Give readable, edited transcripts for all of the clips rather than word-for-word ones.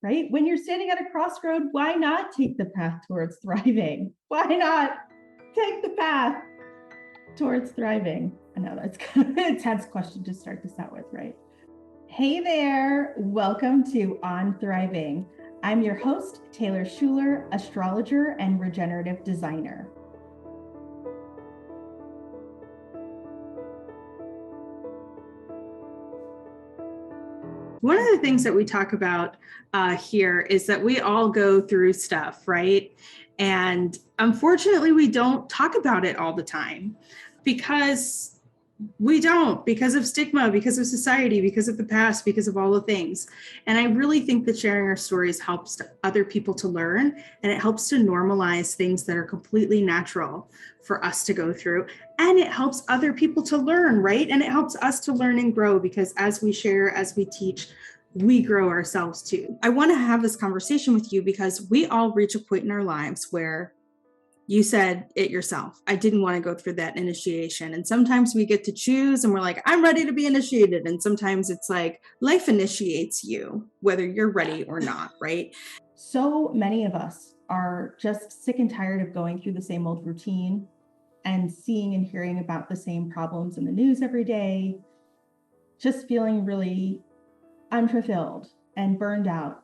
right? When you're standing at a crossroad, why not take the path towards thriving? Why not take the path towards thriving? I know that's kind of an intense question to start this out with, right? Hey there, welcome to On Thriving. I'm your host, Taylor Shuler, astrologer and regenerative designer. One of the things that we talk about here is that we all go through stuff, right? And unfortunately, we don't talk about it all the time because of stigma, because of society, because of the past, because of all the things. And I really think that sharing our stories helps other people to learn, and it helps to normalize things that are completely natural for us to go through. And it helps other people to learn, right? And it helps us to learn and grow, because as we share, as we teach, we grow ourselves too. I want to have this conversation with you because we all reach a point in our lives where you said it yourself. I didn't want to go through that initiation. And sometimes we get to choose and we're like, I'm ready to be initiated. And sometimes it's like life initiates you, whether you're ready or not, right? So many of us are just sick and tired of going through the same old routine and seeing and hearing about the same problems in the news every day, just feeling really unfulfilled and burned out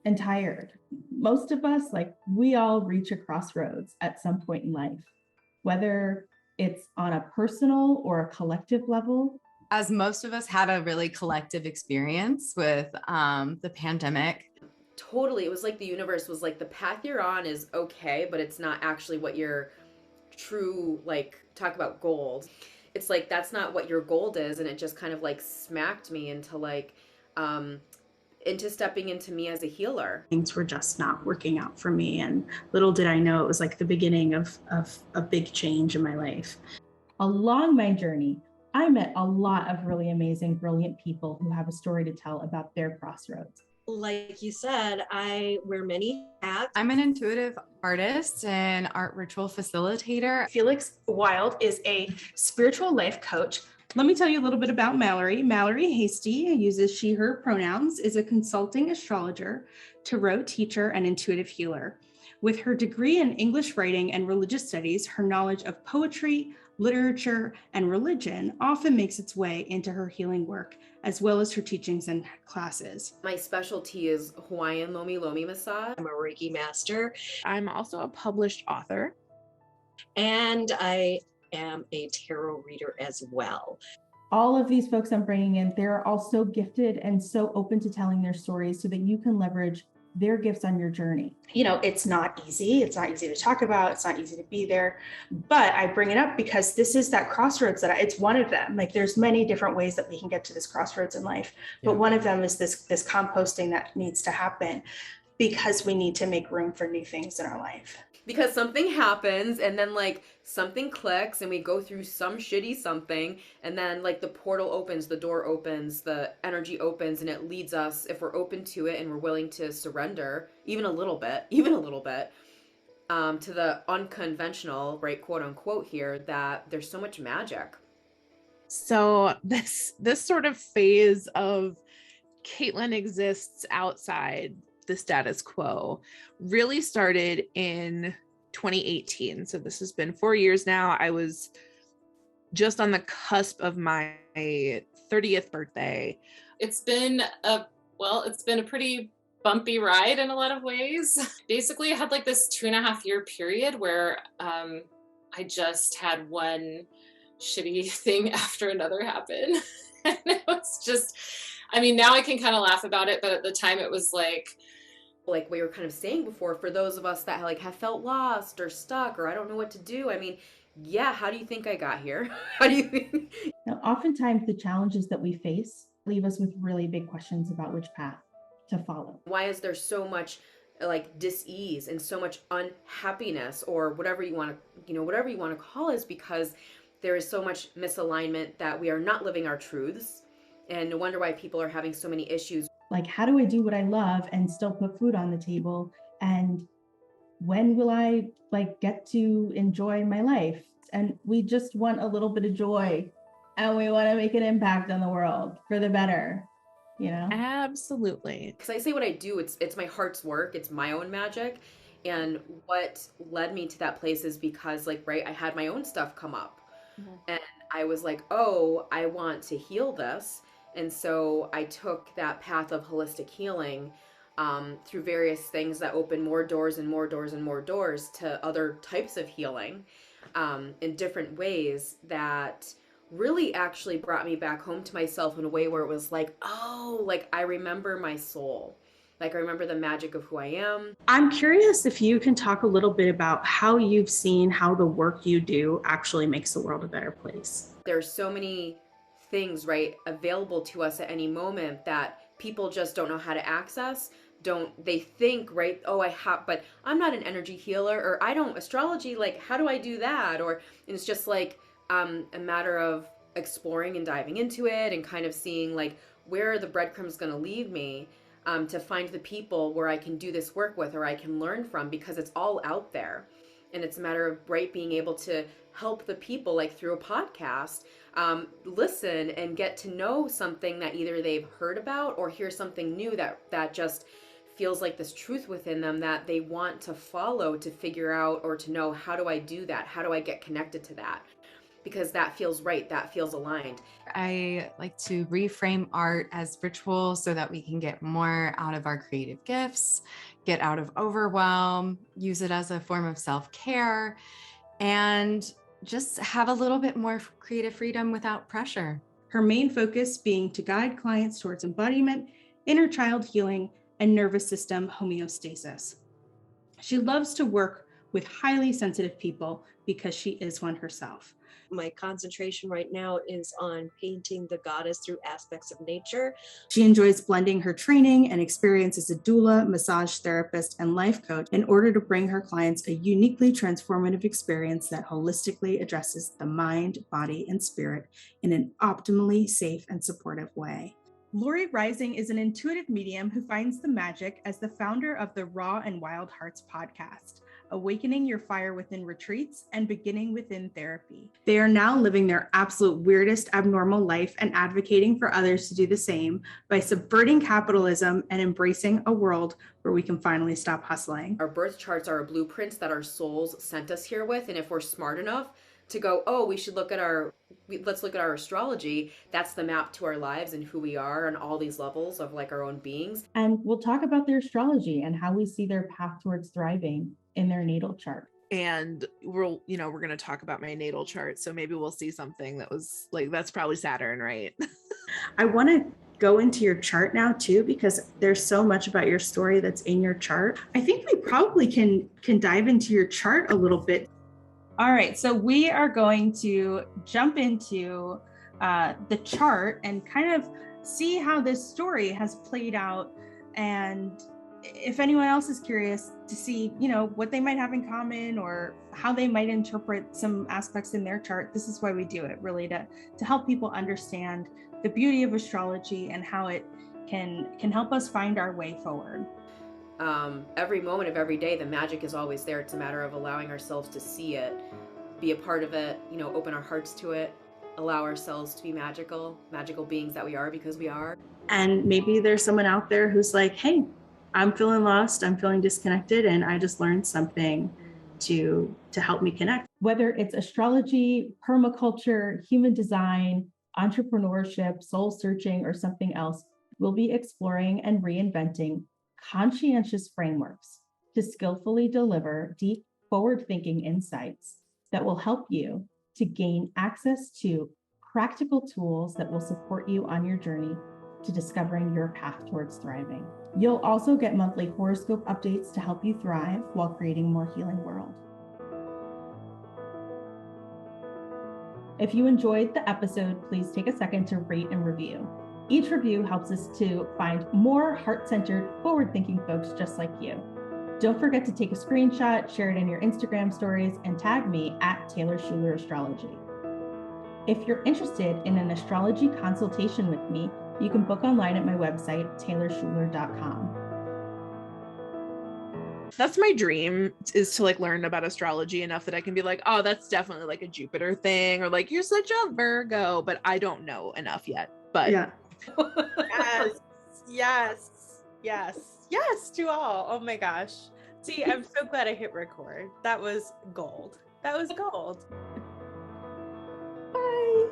and tired. Most of us, we all reach a crossroads at some point in life, whether it's on a personal or a collective level. As most of us had a really collective experience with the pandemic. Totally. It was like the universe was like, the path you're on is okay, but it's not actually what your true, talk about gold. It's like, that's not what your gold is. And it just kind of smacked me into stepping into me as a healer. Things were just not working out for me. And little did I know it was like the beginning of a big change in my life. Along my journey, I met a lot of really amazing, brilliant people who have a story to tell about their crossroads. Like you said, I wear many hats. I'm an intuitive artist and art ritual facilitator. Felix Wild is a spiritual life coach. Let me tell you a little bit about Mallory. Mallory Hasty uses she, her pronouns, is a consulting astrologer, tarot teacher, and intuitive healer. With her degree in English writing and religious studies, her knowledge of poetry, literature, and religion often makes its way into her healing work, as well as her teachings and classes. My specialty is Hawaiian Lomi Lomi massage. I'm a Reiki master. I'm also a published author. And I am a tarot reader as well. All of these folks I'm bringing in, they're all so gifted and so open to telling their stories so that you can leverage their gifts on your journey. You know, it's not easy. It's not easy to talk about. It's not easy to be there. But I bring it up because this is that crossroads it's one of them. There's many different ways that we can get to this crossroads in life. But one of them is this composting that needs to happen because we need to make room for new things in our life. Because something happens and then something clicks and we go through some shitty something, and then the portal opens, the door opens, the energy opens, and it leads us, if we're open to it and we're willing to surrender even a little bit, to the unconventional, right, quote unquote here, that there's so much magic. So this sort of phase of Caitlin exists outside the status quo really started in 2018. So this has been 4 years now. I was just on the cusp of my 30th birthday. It's been a pretty bumpy ride in a lot of ways. Basically, I had this 2.5 year period where I just had one shitty thing after another happen. And it was just, now I can kind of laugh about it, but at the time it was like we were kind of saying before, for those of us that have felt lost or stuck or I don't know what to do. How do you think I got here? How do you think? Now, oftentimes the challenges that we face leave us with really big questions about which path to follow. Why is there so much dis-ease and so much unhappiness, or whatever you want to call it? Is because there is so much misalignment that we are not living our truths, and no wonder why people are having so many issues. How do I do what I love and still put food on the table? And when will I get to enjoy my life? And we just want a little bit of joy, and we want to make an impact on the world for the better. you know? Absolutely. Because I say what I do, it's my heart's work, it's my own magic. And what led me to that place is because, like, right, I had my own stuff come up. And I was like, oh, I want to heal this. And so I took that path of holistic healing through various things that open more doors and more doors and more doors to other types of healing in different ways that really actually brought me back home to myself in a way where it was like, oh, like I remember my soul. Like I remember the magic of who I am. I'm curious if you can talk a little bit about how you've seen how the work you do actually makes the world a better place. There's so many things, right, available to us at any moment that people just don't know how to access. They think, right, oh, I have, but I'm not an energy healer, or I don't astrology, like, how do I do that? Or it's just like a matter of exploring and diving into it and kind of seeing like, where are the breadcrumbs going to lead me to find the people where I can do this work with, or I can learn from, because it's all out there. And it's a matter of, right, being able to help the people, like through a podcast, listen and get to know something that either they've heard about or hear something new that just feels like this truth within them that they want to follow, to figure out, or to know, how do I do that? How do I get connected to that? Because that feels right, that feels aligned. I like to reframe art as ritual so that we can get more out of our creative gifts, get out of overwhelm, use it as a form of self-care, and just have a little bit more creative freedom without pressure. Her main focus being to guide clients towards embodiment, inner child healing, and nervous system homeostasis. She loves to work with highly sensitive people because she is one herself. My concentration right now is on painting the goddess through aspects of nature. She enjoys blending her training and experience as a doula, massage therapist, and life coach in order to bring her clients a uniquely transformative experience that holistically addresses the mind, body, and spirit in an optimally safe and supportive way. Lori Rising is an intuitive medium who finds the magic as the founder of the Raw and Wild Hearts podcast, awakening your fire within retreats and beginning within therapy. They are now living their absolute weirdest abnormal life and advocating for others to do the same by subverting capitalism and embracing a world where we can finally stop hustling. Our birth charts are blueprints that our souls sent us here with, and if we're smart enough to go, oh, let's look at our astrology, that's the map to our lives and who we are on all these levels of like our own beings. And we'll talk about their astrology and how we see their path towards thriving in their natal chart. And we're going to talk about my natal chart. So maybe we'll see something that was like, that's probably Saturn, right? I want to go into your chart now too, because there's so much about your story that's in your chart. I think we probably can dive into your chart a little bit. All right, so we are going to jump into the chart and kind of see how this story has played out. And if anyone else is curious to see, what they might have in common or how they might interpret some aspects in their chart, this is why we do it, really to help people understand the beauty of astrology and how it can help us find our way forward. Every moment of every day, the magic is always there. It's a matter of allowing ourselves to see it, be a part of it, open our hearts to it, allow ourselves to be magical beings that we are, because we are. And maybe there's someone out there who's like, hey, I'm feeling lost, I'm feeling disconnected, and I just learned something to help me connect. Whether it's astrology, permaculture, human design, entrepreneurship, soul searching, or something else, we'll be exploring and reinventing conscientious frameworks to skillfully deliver deep, forward-thinking insights that will help you to gain access to practical tools that will support you on your journey to discovering your path towards thriving. You'll also get monthly horoscope updates to help you thrive while creating a more healing world. If you enjoyed the episode, please take a second to rate and review. Each review helps us to find more heart-centered, forward-thinking folks just like you. Don't forget to take a screenshot, share it in your Instagram stories, and tag me at Taylor Shuler Astrology. If you're interested in an astrology consultation with me, you can book online at my website, taylorshuler.com. That's my dream, is to like learn about astrology enough that I can be like, oh, that's definitely like a Jupiter thing, or like, you're such a Virgo, but I don't know enough yet. But yeah, Yes, yes, yes, yes to all. Oh my gosh. See, I'm so glad I hit record. That was gold. That was gold. Bye.